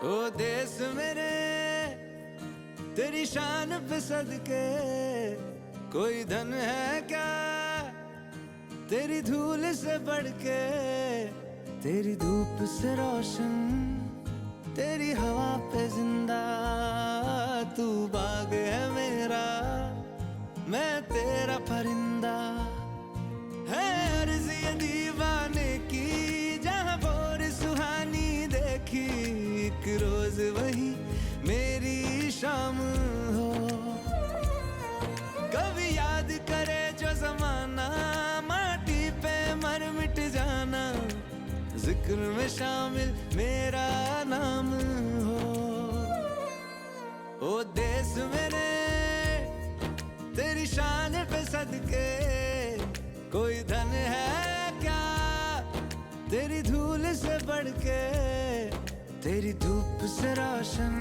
ओ देश मेरे तेरी शान पे सदके, कोई धन है क्या तेरी धूल से बढ़ के। तेरी धूप से रोशन, तेरी हवा पे जिंदा, तू बाग है मेरा, मैं तेरा परिंदा। है अर्ज़ ये दीवाने की, जहाँ भोर सुहानी देखी, एक रोज वही मेरी शाम हो। कभी याद करे जो जमाना, माटी पे मर मिट जाना, जिक्र में शामिल मेरा नाम हो। ओ देश मेरे तेरी शान पे सदके, कोई धन है क्या तेरी धूल से बढ़ के। तेरी धूप से रोशन,